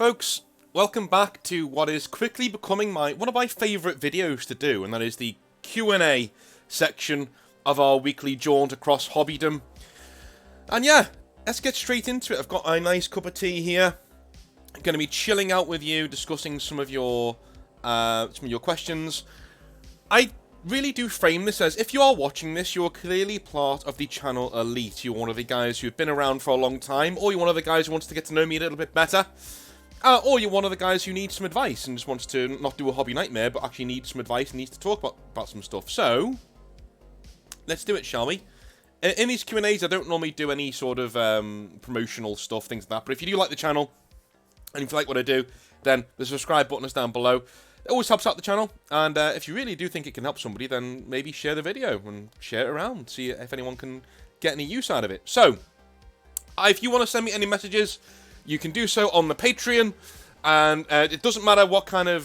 Folks, welcome back to what is quickly becoming one of my favourite videos to do, and that is the Q&A section of our weekly jaunt across hobbydom. And yeah, let's get straight into it. I've got a nice cup of tea here. I'm going to be chilling out with you, discussing some of your questions. I really do frame this as, if you are watching this, you're clearly part of the channel elite. You're one of the guys who've been around for a long time, or you're one of the guys who wants to get to know me a little bit better. Or you're one of the guys who needs some advice and just wants to not do a hobby nightmare, but actually needs some advice and needs to talk about some stuff. So, let's do it, shall we? In these Q&As, I don't normally do any sort of promotional stuff, things like that. But if you do like the channel, and if you like what I do, then the subscribe button is down below. It always helps out the channel. And if you really do think it can help somebody, then maybe share the video and share it around. See if anyone can get any use out of it. So, if you want to send me any messages, you can do so on the Patreon, and it doesn't matter what kind of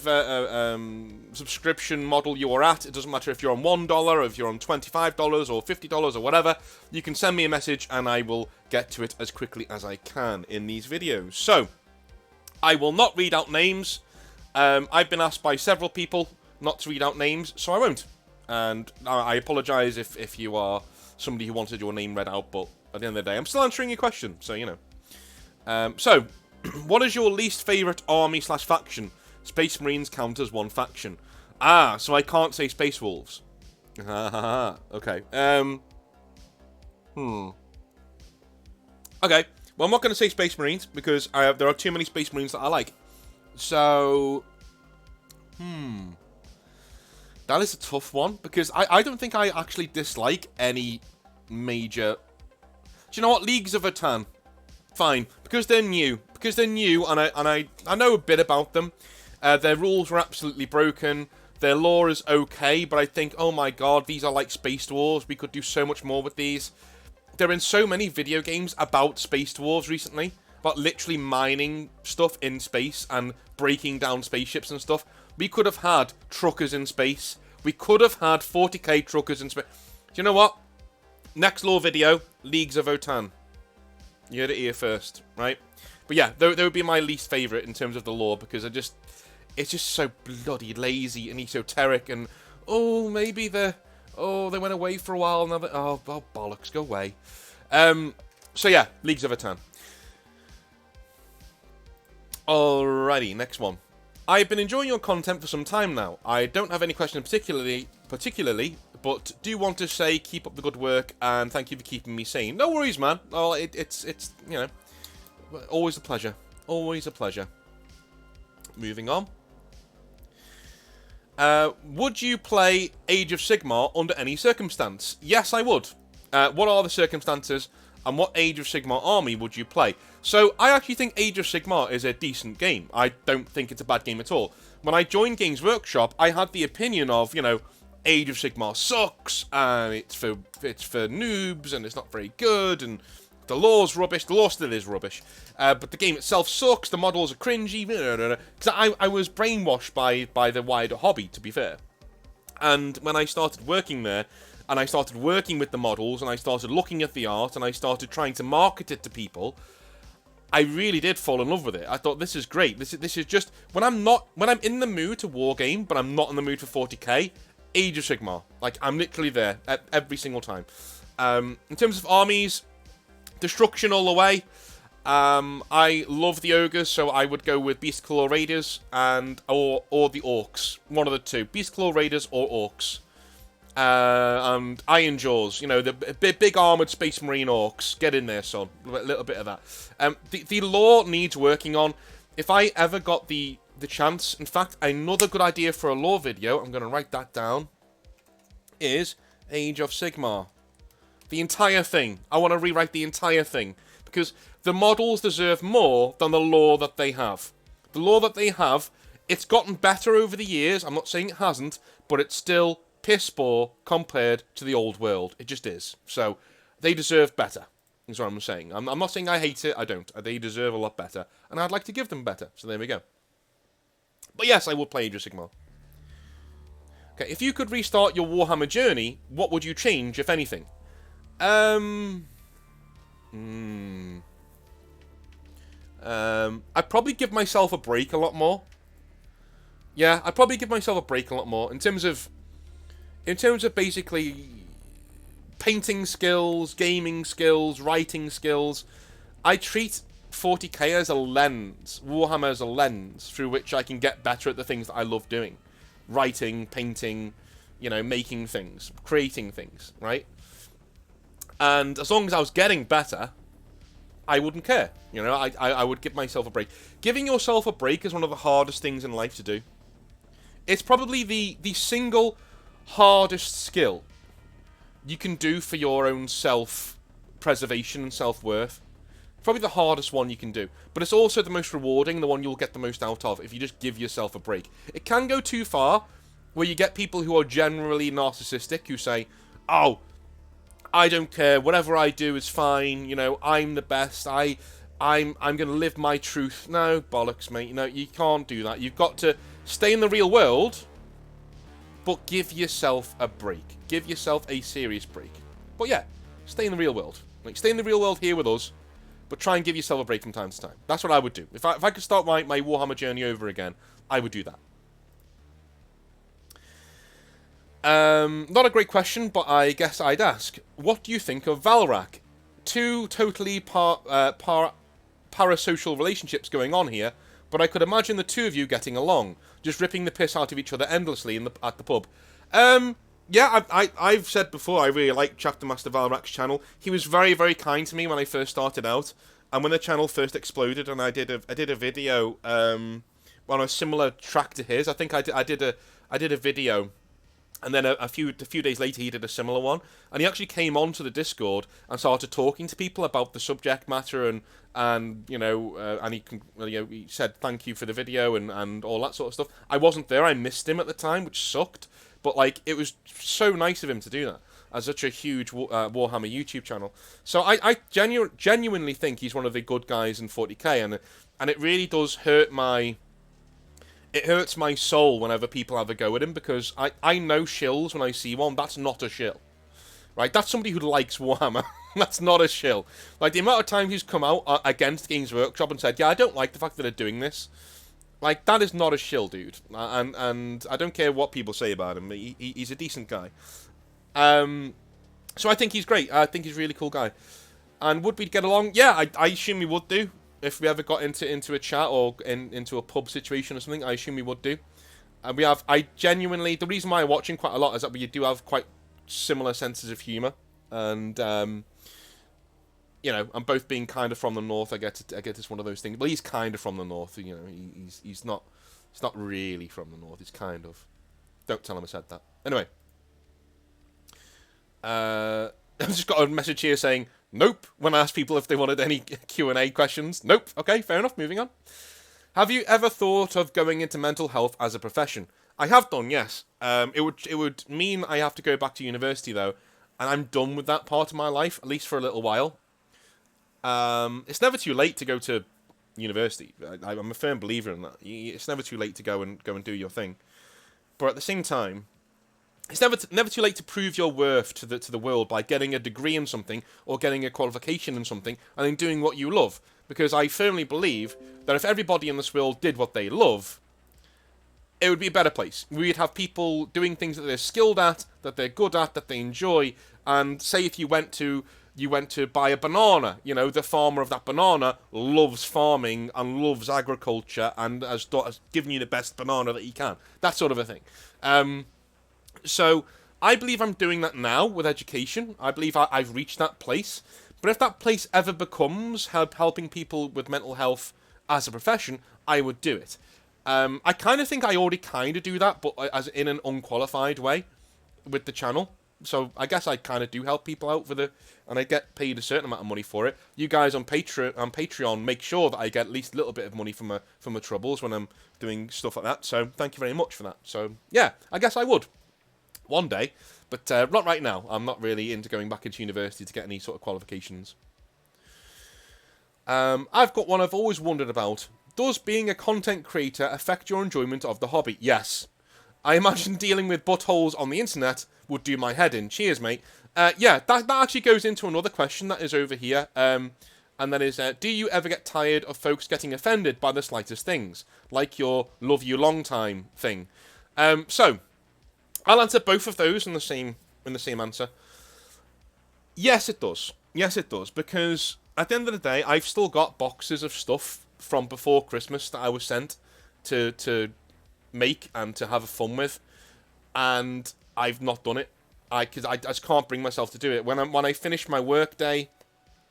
subscription model you are at. It doesn't matter if you're on $1, or if you're on $25 or $50 or whatever. You can send me a message and I will get to it as quickly as I can in these videos. So, I will not read out names. I've been asked by several people not to read out names, so I won't. And I apologise if you are somebody who wanted your name read out, but at the end of the day, I'm still answering your question, so you know. So, what is your least favourite army/faction? Space Marines count as one faction. Ah, so I can't say Space Wolves. Okay. Okay, well, I'm not going to say Space Marines, because there are too many Space Marines that I like. So, that is a tough one, because I don't think I actually dislike any major... Do you know what? Leagues of Votann. Fine, because they're new. And I know a bit about them. Their rules are absolutely broken. Their lore is okay, but I think, oh my god, these are like Space Dwarves. We could do so much more with these. There are in so many video games about Space Dwarves recently, about literally mining stuff in space and breaking down spaceships and stuff. We could have had truckers in space. We could have had 40k truckers in space. Do you know what? Next lore video, Leagues of Votann. You heard it here first, right? But yeah, they would be my least favourite in terms of the lore, because it's just so bloody lazy and esoteric, and maybe they went away for a while, now oh bollocks, go away. So yeah, Leagues of Votann. Alrighty, next one. I've been enjoying your content for some time now. I don't have any questions particularly, but do want to say keep up the good work and thank you for keeping me sane. No worries, man. Oh, it's you know, always a pleasure. Always a pleasure. Moving on. Would you play Age of Sigmar under any circumstance? Yes, I would. What are the circumstances, and what Age of Sigmar army would you play? So, I actually think Age of Sigmar is a decent game. I don't think it's a bad game at all. When I joined Games Workshop, I had the opinion of, you know, Age of Sigmar sucks, and it's for noobs, and it's not very good, and the lore's rubbish. The lore still is rubbish, but the game itself sucks. The models are cringy. Because I was brainwashed by the wider hobby, to be fair. And when I started working there, and I started working with the models, and I started looking at the art, and I started trying to market it to people, I really did fall in love with it. I thought, this is great. This is just when I'm in the mood to wargame, but I'm not in the mood for 40k. Age of Sigmar. Like, I'm literally there every single time. In terms of armies, destruction all the way. I love the ogres, so I would go with Beastclaw Raiders or the Orcs. One of the two. Beastclaw Raiders or Orcs. And Iron Jaws, you know, the big armoured Space Marine Orcs. Get in there, son. A little bit of that. The lore needs working on. If I ever got the chance, in fact, another good idea for a lore video, I'm going to write that down, is Age of Sigmar. The entire thing. I want to rewrite the entire thing, because the models deserve more than the lore that they have. The lore that they have, it's gotten better over the years. I'm not saying it hasn't, but it's still piss poor compared to the old world. It just is. So, they deserve better, is what I'm saying. I'm not saying I hate it. I don't. They deserve a lot better, and I'd like to give them better. So there we go. But yes, I would play Age of Sigmar. Okay, if you could restart your Warhammer journey, what would you change, if anything? I'd probably give myself a break a lot more. Yeah, I'd probably give myself a break a lot more in terms of basically painting skills, gaming skills, writing skills. I treat 40k as a lens, Warhammer as a lens through which I can get better at the things that I love doing. Writing, painting, making things, creating things, right? And as long as I was getting better, I wouldn't care. I would give myself a break. Giving yourself a break is one of the hardest things in life to do. It's probably the single hardest skill you can do for your own self-preservation and self-worth. Probably the hardest one you can do. But it's also the most rewarding, the one you'll get the most out of if you just give yourself a break. It can go too far, where you get people who are generally narcissistic, who say, oh, I don't care, whatever I do is fine, I'm the best, I'm going to live my truth. No, bollocks, mate, you can't do that. You've got to stay in the real world, but give yourself a break. Give yourself a serious break. But yeah, stay in the real world. Stay in the real world here with us, but try and give yourself a break from time to time. That's what I would do. If I could start my Warhammer journey over again, I would do that. Not a great question, but I guess I'd ask. What do you think of Valrak? Two totally parasocial relationships going on here, but I could imagine the two of you getting along, just ripping the piss out of each other endlessly at the pub. Yeah, I've said before, I really like Chapter Master Valrak's channel. He was very, very kind to me when I first started out, and when the channel first exploded, and I did a video on a similar track to his. I think I did a video, and then a few days later he did a similar one, and he actually came onto the Discord and started talking to people about the subject matter, and he said thank you for the video and all that sort of stuff. I wasn't there, I missed him at the time, which sucked. But, it was so nice of him to do that, as such a huge Warhammer YouTube channel. So I genuinely think he's one of the good guys in 40k, and it really does hurt it hurts my soul whenever people have a go at him, because I know shills when I see one. That's not a shill, right? That's somebody who likes Warhammer. That's not a shill. The amount of times he's come out against Games Workshop and said, yeah, I don't like the fact that they're doing this. That is not a shill, dude. And I don't care what people say about him. He's a decent guy. So I think he's great. I think he's a really cool guy. And would we get along? Yeah, I assume we would do. If we ever got into a chat or into a pub situation or something, I assume we would do. And the reason why I watch him quite a lot is that we do have quite similar senses of humour. And, and both being kind of from the north, I get it's one of those things. Well, he's kind of from the north, he's not really from the north, he's kind of. Don't tell him I said that. Anyway. I've just got a message here saying, nope, when I asked people if they wanted any Q&A questions. Nope, okay, fair enough, moving on. Have you ever thought of going into mental health as a profession? I have done, yes. It would mean I have to go back to university, though, and I'm done with that part of my life, at least for a little while. It's never too late to go to university. I'm a firm believer in that. It's never too late to go and do your thing. But at the same time, it's never too late to prove your worth to the world by getting a degree in something or getting a qualification in something and then doing what you love. Because I firmly believe that if everybody in this world did what they love, it would be a better place. We'd have people doing things that they're skilled at, that they're good at, that they enjoy. And say if you went to buy a banana, the farmer of that banana loves farming and loves agriculture and has given you the best banana that he can. That sort of a thing. So I believe I'm doing that now with education. I believe I've reached that place. But if that place ever becomes helping people with mental health as a profession, I would do it. I kind of think I already kind of do that, but as in an unqualified way with the channel. So I guess I kind of do help people out and I get paid a certain amount of money for it. You guys on Patreon make sure that I get at least a little bit of money from my troubles when I'm doing stuff like that. So thank you very much for that. So yeah, I guess I would one day, but not right now. I'm not really into going back into university to get any sort of qualifications. I've got one I've always wondered about. Does being a content creator affect your enjoyment of the hobby? Yes. I imagine dealing with buttholes on the internet would do my head in. Cheers, mate. Yeah, that actually goes into another question that is over here. And that is, do you ever get tired of folks getting offended by the slightest things, like your "love you long time" thing? So I'll answer both of those in the same answer. Yes, it does. Yes, it does. Because at the end of the day, I've still got boxes of stuff from before Christmas that I was sent to make and to have fun with, and I've not done it. Because I just can't bring myself to do it. When I finish my work day,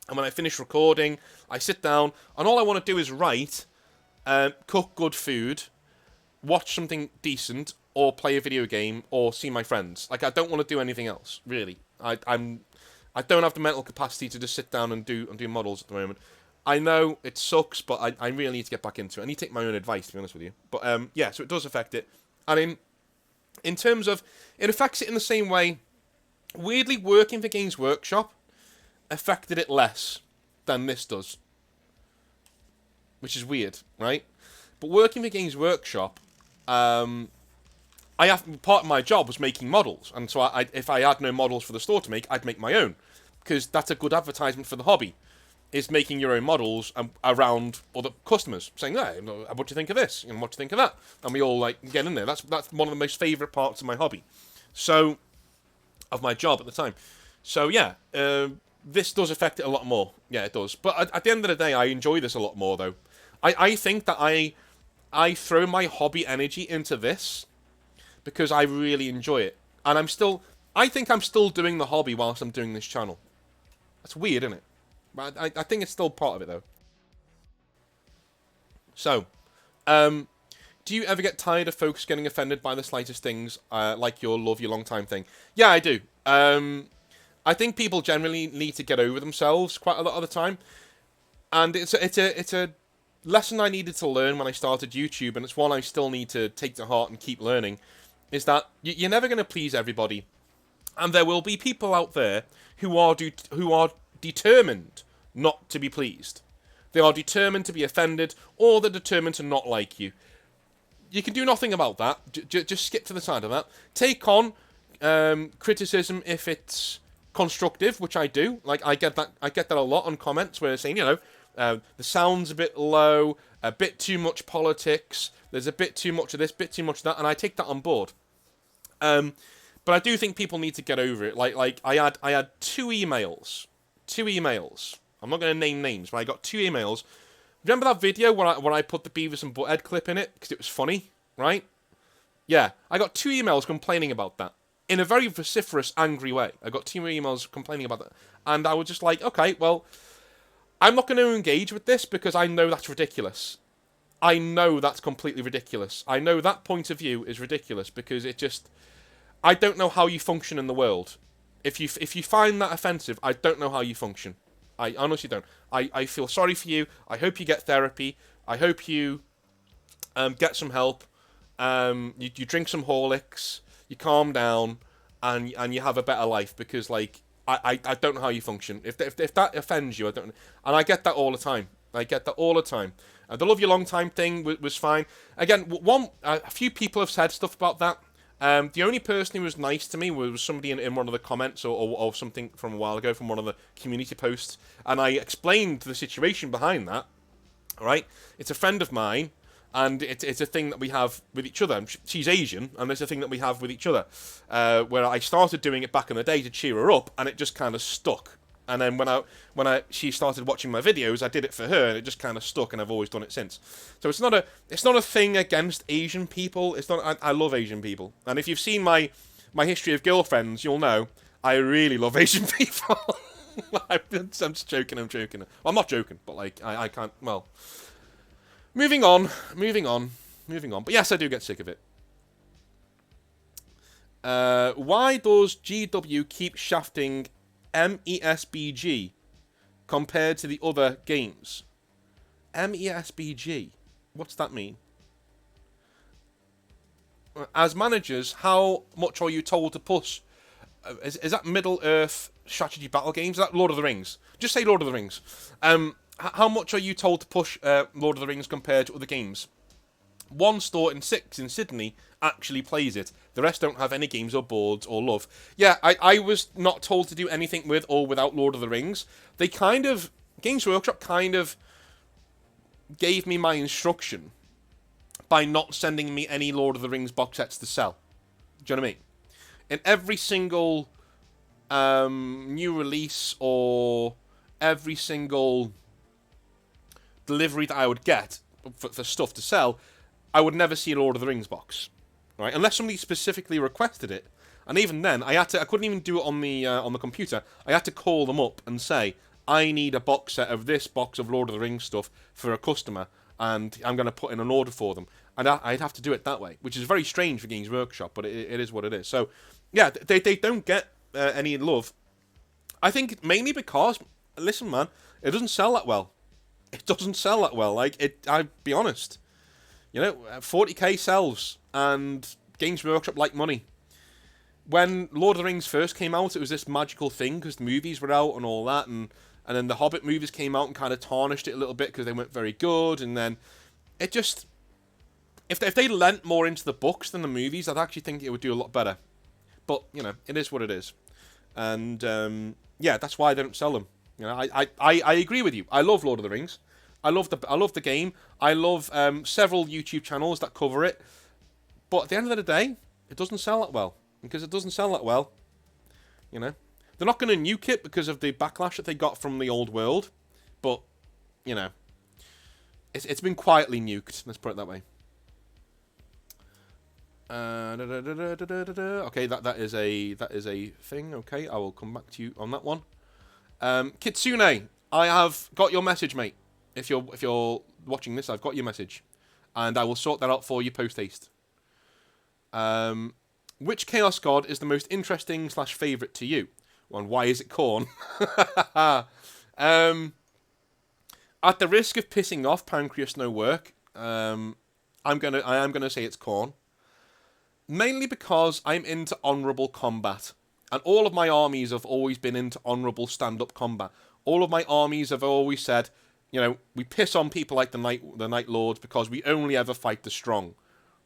and when I finish recording, I sit down, and all I want to do is write, cook good food, watch something decent, or play a video game, or see my friends. Like, I don't want to do anything else, really. I don't have the mental capacity to just sit down and do models at the moment. I know it sucks, but I really need to get back into it. I need to take my own advice, to be honest with you. But yeah, so it does affect it. And in terms of, it affects it in the same way. Weirdly, working for Games Workshop affected it less than this does, which is weird, right? But working for Games Workshop, part of my job was making models, and so if I had no models for the store to make, I'd make my own, because that's a good advertisement for the hobby, is making your own models around other customers, saying, "Hey, what do you think of this? And what do you think of that?" And we all like get in there. That's one of the most favourite parts of my hobby, so of my job at the time. So yeah, this does affect it a lot more. Yeah, it does. But at the end of the day, I enjoy this a lot more, though. I think that I throw my hobby energy into this because I really enjoy it. And I think I'm still doing the hobby whilst I'm doing this channel. That's weird, isn't it? But I think it's still part of it, though. So, do you ever get tired of folks getting offended by the slightest things, like your "love you long time" thing? Yeah, I do. I think people generally need to get over themselves quite a lot of the time, and it's a lesson I needed to learn when I started YouTube, and it's one I still need to take to heart and keep learning. Is that you're never going to please everybody, and there will be people out there who are determined not to be pleased. They are determined to be offended, or they're determined to not like you. You can do nothing about that. Just skip to the side of that. Take on criticism if it's constructive, which I do. Like, I get that a lot on comments where they're saying, the sound's a bit low, a bit too much politics, there's a bit too much of this, bit too much of that, and I take that on board. But I do think people need to get over it. Like I had two emails. I'm not going to name names, but I got 2 emails. Remember that video where I put the Beavis and Butthead clip in it because it was funny, right? Yeah, I got 2 emails complaining about that in a very vociferous, angry way. I got 2 emails complaining about that, and I was just like, okay, well, I'm not going to engage with this because I know that's ridiculous. I know that's completely ridiculous. I know that point of view is ridiculous because I don't know how you function in the world. If you find that offensive, I don't know how you function. I honestly don't. I feel sorry for you. I hope you get therapy. I hope you get some help. You drink some Horlicks. You calm down, and you have a better life because I don't know how you function. If that offends you, I don't. And I get that all the time. The "love you long time" thing was fine. Again, a few people have said stuff about that. The only person who was nice to me was somebody in one of the comments or something from a while ago from one of the community posts, and I explained the situation behind that. All right, it's a friend of mine, and it's a thing that we have with each other. She's Asian, and it's a thing that we have with each other. Where I started doing it back in the day to cheer her up, and it just kind of stuck. And then when she started watching my videos, I did it for her, and it just kind of stuck, and I've always done it since. So it's not a thing against Asian people. It's not. I love Asian people, and if you've seen my history of girlfriends, you'll know I really love Asian people. I'm just joking. Well, I'm not joking, but I can't. Well, moving on. But yes, I do get sick of it. Why does GW keep shafting MESBG compared to the other games? MESBG, what's that mean? As managers, how much are you told to push? Is that Middle Earth strategy battle games? Is that Lord of the Rings? Just say Lord of the Rings. How much are you told to push Lord of the Rings compared to other games? One store in 6 in Sydney actually plays it. The rest don't have any games or boards or love. Yeah, I was not told to do anything with or without Lord of the Rings. They kind of Games Workshop kind of gave me my instruction by not sending me any Lord of the Rings box sets to sell. Do you know what I mean? In every single new release or every single delivery that I would get for stuff to sell, I would never see a Lord of the Rings box, right? Unless somebody specifically requested it, and even then, I couldn't even do it on the computer. I had to call them up and say, I need a box set of this box of Lord of the Rings stuff for a customer, and I'm going to put in an order for them. And I'd have to do it that way, which is very strange for Games Workshop, but it is what it is. So, yeah, they don't get any love. I think mainly because, listen, man, it doesn't sell that well. It doesn't sell that well. Like, I'll be honest. You know, 40k sells, and Games Workshop like money. When Lord of the Rings first came out, it was this magical thing, because the movies were out and all that, and then the Hobbit movies came out and kind of tarnished it a little bit, because they weren't very good, and then it just... If they lent more into the books than the movies, I'd actually think it would do a lot better. But, you know, it is what it is. And, yeah, that's why I don't sell them. You know, I agree with you. I love Lord of the Rings. I love the game. I love several YouTube channels that cover it. But at the end of the day, it doesn't sell that well. Because it doesn't sell that well, you know. They're not going to nuke it because of the backlash that they got from the old world. But, you know, it's been quietly nuked. Let's put it that way. Okay, that is a thing. Okay, I will come back to you on that one. Kitsune, I have got your message, mate. If you're watching this, I've got your message, and I will sort that out for you post haste. Which Chaos God is the most interesting / favourite to you? And why is it Khorne? At the risk of pissing off Pancreas No Work, I am gonna say it's Khorne. Mainly because I'm into honourable combat. And all of my armies have always been into honourable stand-up combat. All of my armies have always said, you know, we piss on people like the Night Lords because we only ever fight the strong.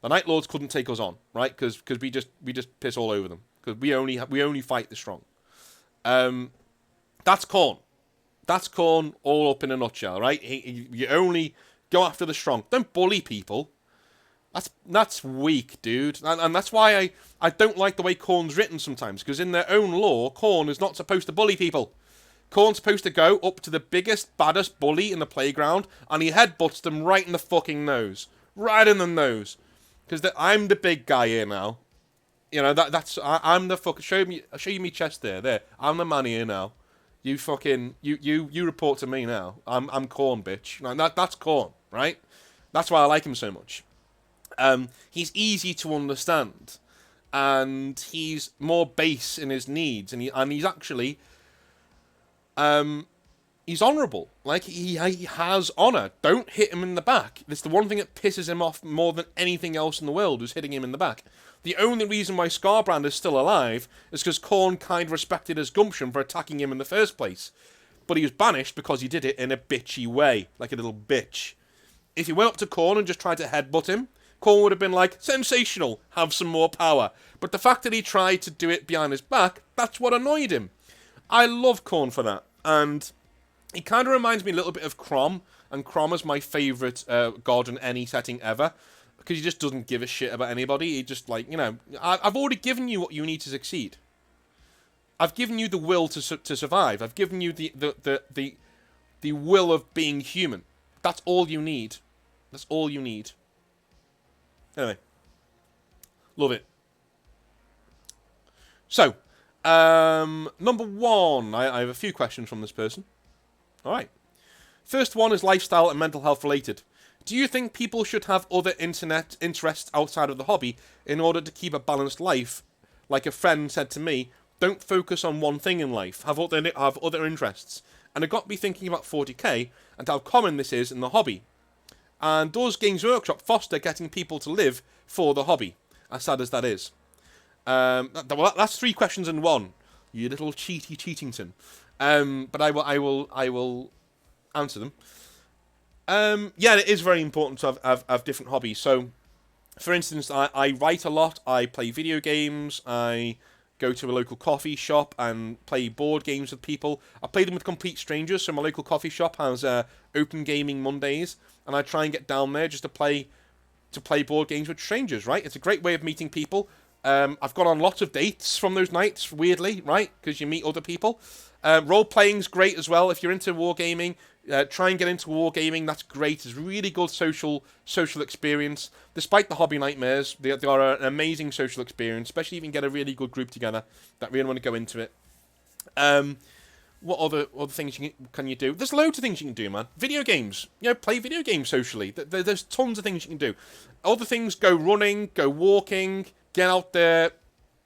The Night Lords couldn't take us on, right? Because we just piss all over them. Because we only fight the strong. That's Khorne. That's Khorne all up in a nutshell, right? You only go after the strong. Don't bully people. That's weak, dude. And that's why I don't like the way Khorne's written sometimes. Because in their own lore, Khorne is not supposed to bully people. Khorne's supposed to go up to the biggest, baddest bully in the playground, and he headbutts them right in the fucking nose. Right in the nose. Because I'm the big guy here now. You know, I'm the fucking... I'll show you me chest there. There. I'm the man here now. You fucking... You report to me now. I'm Khorne, bitch. Like, that's Khorne, right? That's why I like him so much. He's easy to understand, and he's more base in his needs, and he's actually, he's honourable. Like, he has honour. Don't hit him in the back. It's the one thing that pisses him off more than anything else in the world, is hitting him in the back. The only reason why Scarbrand is still alive is because Khorne kind of respected his gumption for attacking him in the first place. But he was banished because he did it in a bitchy way, like a little bitch. If he went up to Khorne and just tried to headbutt him, Khorne would have been like, sensational, have some more power. But the fact that he tried to do it behind his back, that's what annoyed him. I love Khorne for that. And he kind of reminds me a little bit of Crom. And Crom is my favourite god in any setting ever. Because he just doesn't give a shit about anybody. He just, like, you know, I've already given you what you need to succeed. I've given you the will to survive. I've given you the will of being human. That's all you need. That's all you need. Anyway, love it. So, number one, I have a few questions from this person. All right. First one is lifestyle and mental health related. Do you think people should have other internet interests outside of the hobby in order to keep a balanced life? Like a friend said to me, don't focus on one thing in life, have other interests. And it got me thinking about 40k and how common this is in the hobby. And does Games Workshop foster getting people to live for the hobby? As sad as that is. Well, that's 3 questions in one. You little cheatington. But I will answer them. Yeah, it is very important to have different hobbies. So, for instance, I write a lot. I play video games. I go to a local coffee shop and play board games with people. I play them with complete strangers, so my local coffee shop has open gaming Mondays, and I try and get down there just to play board games with strangers, right? It's a great way of meeting people. I've gone on lots of dates from those nights, weirdly, right? Because you meet other people. Role-playing's great as well. If you're into wargaming, try and get into wargaming. That's great. It's a really good social experience. Despite the hobby nightmares, they are an amazing social experience, especially if you can get a really good group together that really want to go into it. What other things can you do? There's loads of things you can do, man. Video games. Play video games socially. There's tons of things you can do. Other things, go running, go walking, get out there,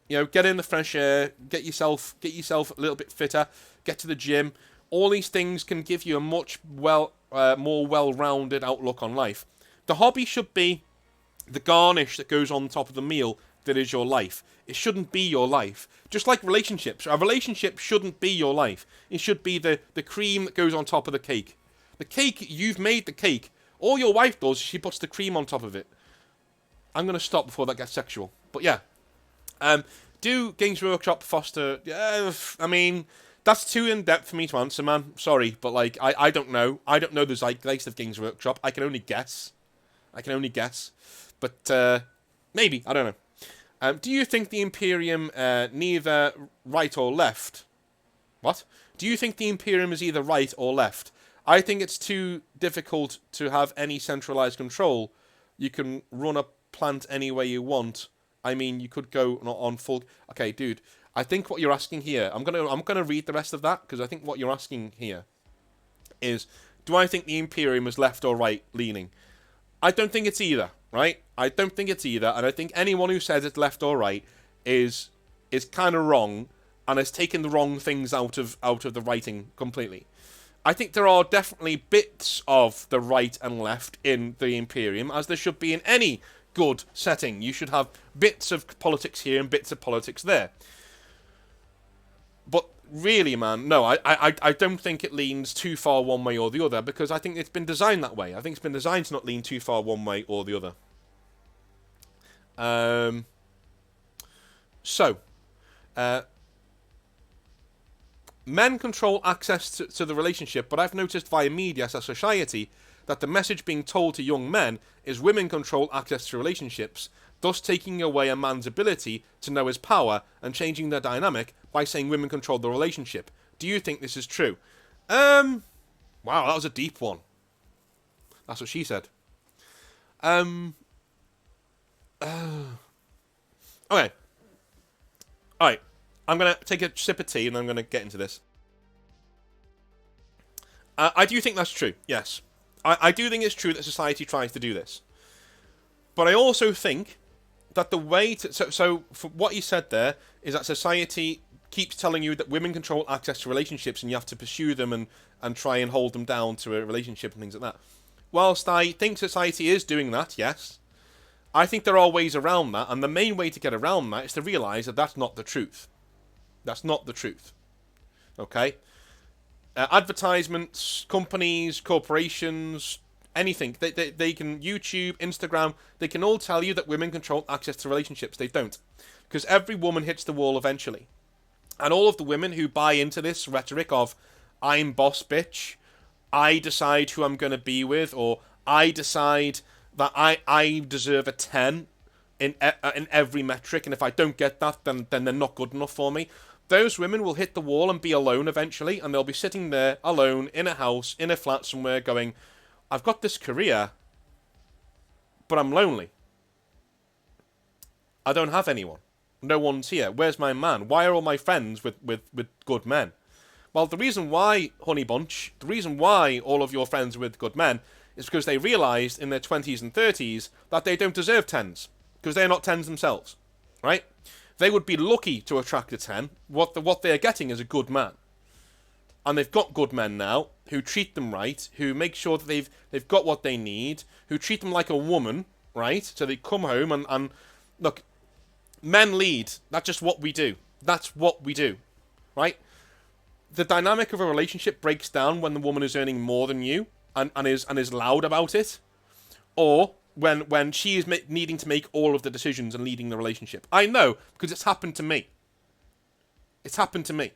get in the fresh air, get yourself a little bit fitter, get to the gym. All these things can give you a much more well-rounded outlook on life. The hobby should be the garnish that goes on top of the meal that is your life. It shouldn't be your life. Just like relationships. A relationship shouldn't be your life. It should be the cream that goes on top of the cake. The cake, you've made the cake. All your wife does, she puts the cream on top of it. I'm going to stop before that gets sexual. But yeah. Do Games Workshop foster... I mean, that's too in-depth for me to answer, man. Sorry, but like, I don't know. I don't know the zeitgeist of Games Workshop. I can only guess. But maybe. I don't know. Do you think the Imperium neither right or left? What? Do you think the Imperium is either right or left? I think it's too difficult to have any centralized control. You can run a plant any way you want. I mean, you could go on full... Okay, dude. I think what you're asking here... I'm gonna read the rest of that, because I think what you're asking here is, do I think the Imperium is left or right leaning? I don't think it's either, right? I don't think it's either, and I think anyone who says it's left or right is kind of wrong, and has taken the wrong things out of the writing completely. I think there are definitely bits of the right and left in the Imperium, as there should be in any good setting. You should have bits of politics here and bits of politics there. But really, man, no, I don't think it leans too far one way or the other, because I think it's been designed that way. I think it's been designed to not lean too far one way or the other. Men control access to the relationship, but I've noticed via media as a society that the message being told to young men is women control access to relationships, thus taking away a man's ability to know his power and changing the dynamic by saying women control the relationship. Do you think this is true? Wow, that was a deep one. That's what she said. Okay. Alright. I'm going to take a sip of tea and I'm going to get into this. I do think that's true, yes. I do think it's true that society tries to do this. But I also think that the way to... So for what you said there is that society keeps telling you that women control access to relationships and you have to pursue them and try and hold them down to a relationship and things like that. Whilst I think society is doing that, yes, I think there are ways around that, and the main way to get around that is to realise that that's not the truth. That's not the truth. Okay? Advertisements, companies, corporations, anything. They can... YouTube, Instagram, they can all tell you that women control access to relationships. They don't. Because every woman hits the wall eventually. And all of the women who buy into this rhetoric of, I'm boss bitch, I decide who I'm going to be with, or I decide that I deserve a 10 in every metric, and if I don't get that, then they're not good enough for me. Those women will hit the wall and be alone eventually, and they'll be sitting there alone in a house, in a flat somewhere, going, I've got this career, but I'm lonely. I don't have anyone. No one's here. Where's my man? Why are all my friends with good men? Well, the reason why, honey bunch, the reason why all of your friends are with good men is because they realised in their 20s and 30s that they don't deserve 10s, because they're not 10s themselves, right? They would be lucky to attract a 10. What they're getting is a good man. And they've got good men now who treat them right, who make sure that they've got what they need, who treat them like a woman, right? So they come home and look, men lead. That's just what we do. That's what we do, right? The dynamic of a relationship breaks down when the woman is earning more than you and is loud about it, or when she is needing to make all of the decisions and leading the relationship. I know, because it's happened to me. It's happened to me.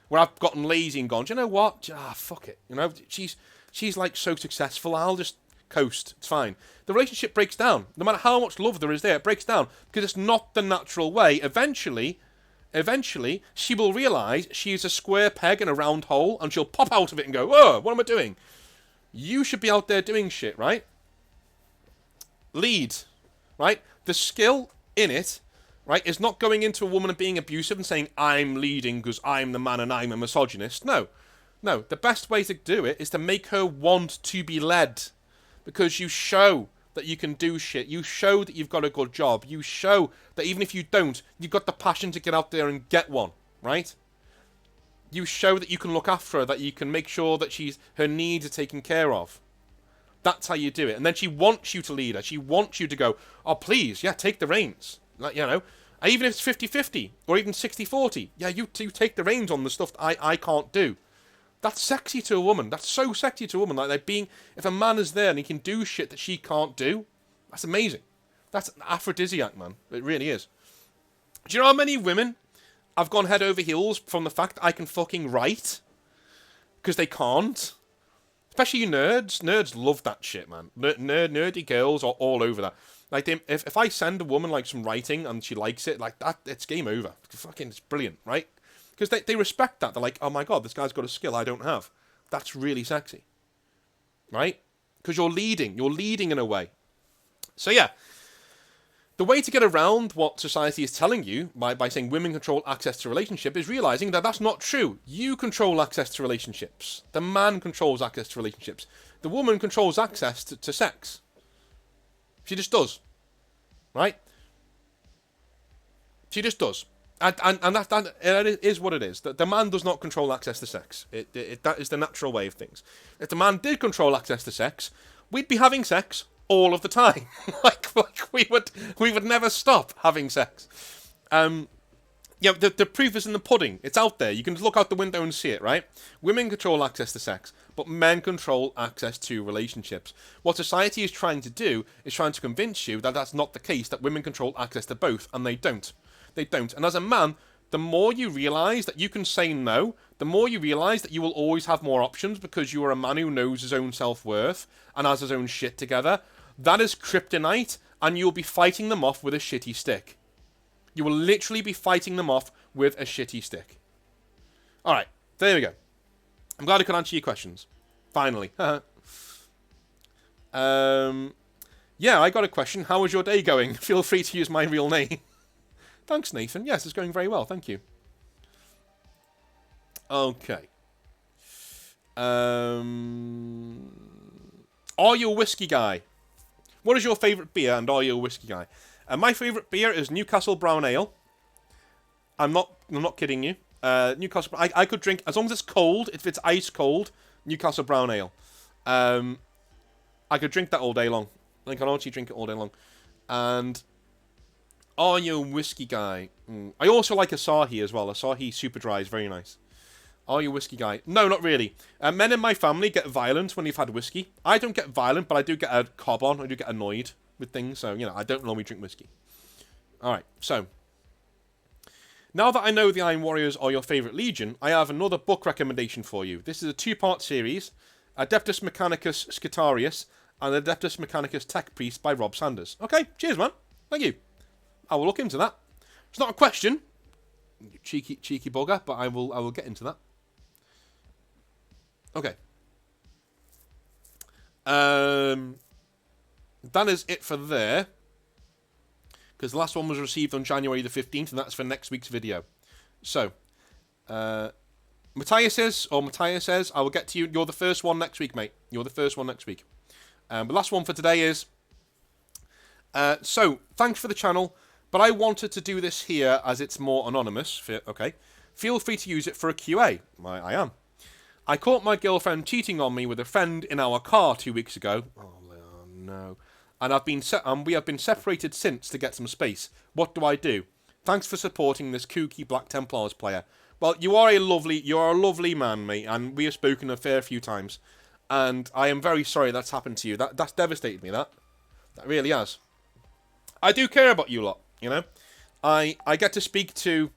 Where I've gotten lazy and gone, do you know what? Fuck it. You know, she's like so successful, I'll just coast. It's fine. The relationship breaks down. No matter how much love there is there, it breaks down. Because it's not the natural way. Eventually, she will realise she is a square peg in a round hole, and she'll pop out of it and go, oh, what am I doing? You should be out there doing shit, right? Lead, right? The skill in it, right, is not going into a woman and being abusive and saying, I'm leading because I'm the man and I'm a misogynist. No. The best way to do it is to make her want to be led. Because you show that you can do shit. You show that you've got a good job. You show that even if you don't, you've got the passion to get out there and get one, right? You show that you can look after her, that you can make sure that her needs are taken care of. That's how you do it. And then she wants you to lead her. She wants you to go, oh, please, yeah, take the reins. Like, you know, even if it's 50-50 or even 60-40, yeah, you take the reins on the stuff that I can't do. That's sexy to a woman. That's so sexy to a woman. Like if a man is there and he can do shit that she can't do, that's amazing. That's an aphrodisiac, man. It really is. Do you know how many women I've gone head over heels from the fact that I can fucking write? Because they can't. Especially you nerds. Nerds love that shit, man. Nerdy girls are all over that. Like, if I send a woman, like, some writing and she likes it, like, that, it's game over. It's brilliant, right? Because they respect that. They're like, oh my god, this guy's got a skill I don't have. That's really sexy. Right? Because you're leading. You're leading in a way. So yeah. The way to get around what society is telling you by saying women control access to relationship is realizing that that's not true. You control access to relationships. The man controls access to relationships. The woman controls access to sex. She just does. Right? She just does. And that is what it is. The man does not control access to sex. That is the natural way of things. If the man did control access to sex, we'd be having sex all of the time. like we would never stop having sex. Yeah, the proof is in the pudding. It's out there. You can look out the window and see it, right? Women control access to sex, but men control access to relationships. What society is trying to do is trying to convince you that that's not the case, that women control access to both, and they don't. They don't. And as a man, the more you realise that you can say no, the more you realise that you will always have more options because you are a man who knows his own self-worth and has his own shit together. That is kryptonite, and you'll be fighting them off with a shitty stick. You will literally be fighting them off with a shitty stick. Alright, there we go. I'm glad I could answer your questions. Finally. Yeah, I got a question. How was your day going? Feel free to use my real name. Thanks, Nathan. Yes, it's going very well. Thank you. Okay. Are you a whiskey guy? What is your favourite beer, and are you a whiskey guy? My favourite beer is Newcastle Brown Ale. I'm not kidding you. Newcastle. I could drink as long as it's cold. If it's ice cold, Newcastle Brown Ale. I could drink that all day long. I can honestly drink it all day long. And are you a whiskey guy? I also like Asahi as well. Asahi Super Dry is very nice. Are you a whiskey guy? No, not really. Men in my family get violent when you've had whiskey. I don't get violent, but I do get a cob on. I do get annoyed with things. So, I don't normally drink whiskey. Alright, so. Now that I know the Iron Warriors are your favourite legion, I have another book recommendation for you. This is a 2-part series. Adeptus Mechanicus Scitarius and Adeptus Mechanicus Tech Priest by Rob Sanders. Okay, cheers, man. Thank you. I will look into that. It's not a question, cheeky bugger, but I will get into that. Okay. That is it for there. Because the last one was received on January the 15th, and that's for next week's video. So, Matthias says, I will get to you. You're the first one next week, mate. You're the first one next week. The last one for today is, so, thanks for the channel, but I wanted to do this here as it's more anonymous. Okay. Feel free to use it for a QA. I am. I caught my girlfriend cheating on me with a friend in our car 2 weeks ago. Oh no. And we have been separated since to get some space. What do I do? Thanks for supporting this kooky Black Templars player. Well, you are a lovely man, mate, and we have spoken a fair few times. And I am very sorry that's happened to you. That's devastated me, that really has. I do care about you lot, I get to speak to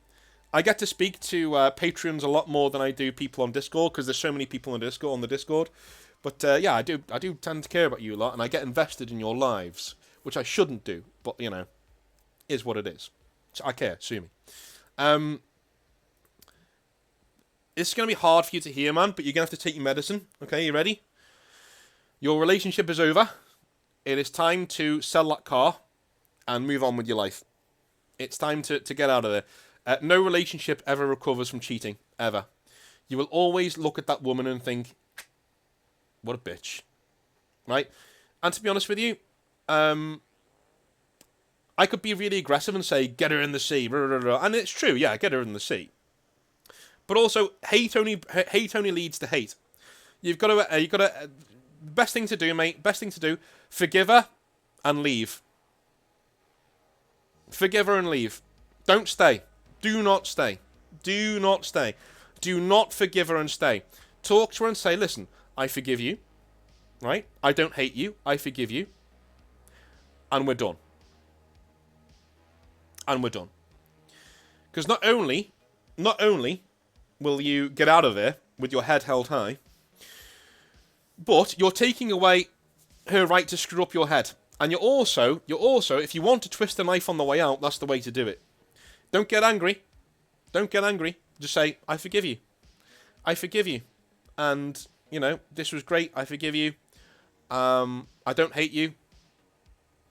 I get to speak to Patreons a lot more than I do people on Discord, because there's so many people on the Discord. But yeah, I do tend to care about you a lot, and I get invested in your lives, which I shouldn't do, but you know, is what it is. So I care, sue me. It's going to be hard for you to hear, man, but you're going to have to take your medicine. Okay, you ready? Your relationship is over. It is time to sell that car and move on with your life. It's time to get out of there. No relationship ever recovers from cheating, ever. You will always look at that woman and think, what a bitch. Right? And to be honest with you, I could be really aggressive and say, get her in the sea. And it's true, yeah, get her in the sea. But also, hate only leads to hate. You've got to, best thing to do, mate, best thing to do, forgive her and leave. Forgive her and leave. Don't stay. Do not stay. Do not stay. Do not forgive her and stay. Talk to her and say, listen, I forgive you. Right? I don't hate you. I forgive you. And we're done. And we're done. Because not only will you get out of there with your head held high, but you're taking away her right to screw up your head. And you're also, if you want to twist the knife on the way out, that's the way to do it. Don't get angry. Don't get angry. Just say, I forgive you. I forgive you. And, you know, this was great. I forgive you. I don't hate you.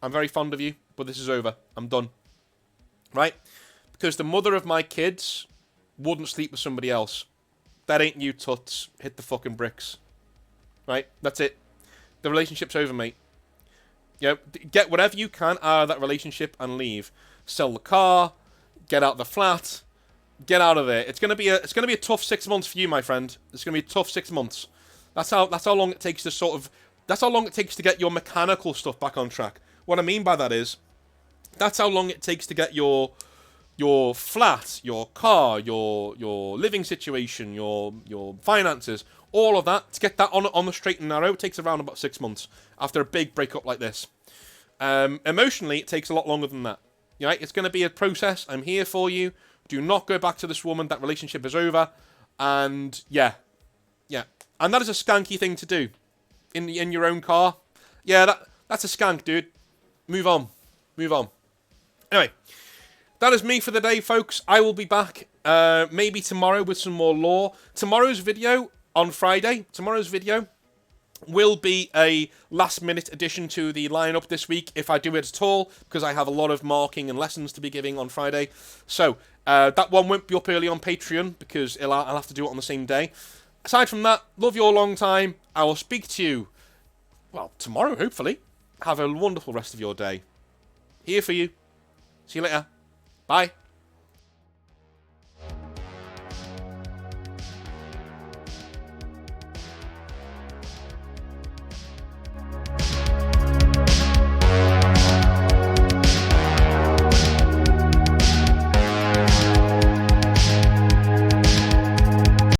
I'm very fond of you, but this is over. I'm done. Right? Because the mother of my kids wouldn't sleep with somebody else. That ain't you, tuts. Hit the fucking bricks. Right? That's it. The relationship's over, mate. You know, get whatever you can out of that relationship and leave. Sell the car. Get out the flat. Get out of there. It's gonna be a tough 6 months for you, my friend. It's gonna be a tough 6 months. That's how long it takes to that's how long it takes to get your mechanical stuff back on track. What I mean by that is, that's how long it takes to get your flat, your car, your living situation, your finances, all of that, to get that on the straight and narrow. It takes around about 6 months after a big breakup like this. Emotionally, it takes a lot longer than that. Right? It's going to be a process. I'm here for you. Do not go back to this woman. That relationship is over. And yeah. And that is a skanky thing to do in your own car. Yeah, that's a skank, dude. Move on. Anyway, that is me for the day, folks. I will be back maybe tomorrow with some more lore. Tomorrow's video on Friday. Tomorrow's video will be a last-minute addition to the lineup this week, if I do it at all, because I have a lot of marking and lessons to be giving on Friday. So, that one won't be up early on Patreon, because I'll have to do it on the same day. Aside from that, love you all long time. I will speak to you, well, tomorrow, hopefully. Have a wonderful rest of your day. Here for you. See you later. Bye.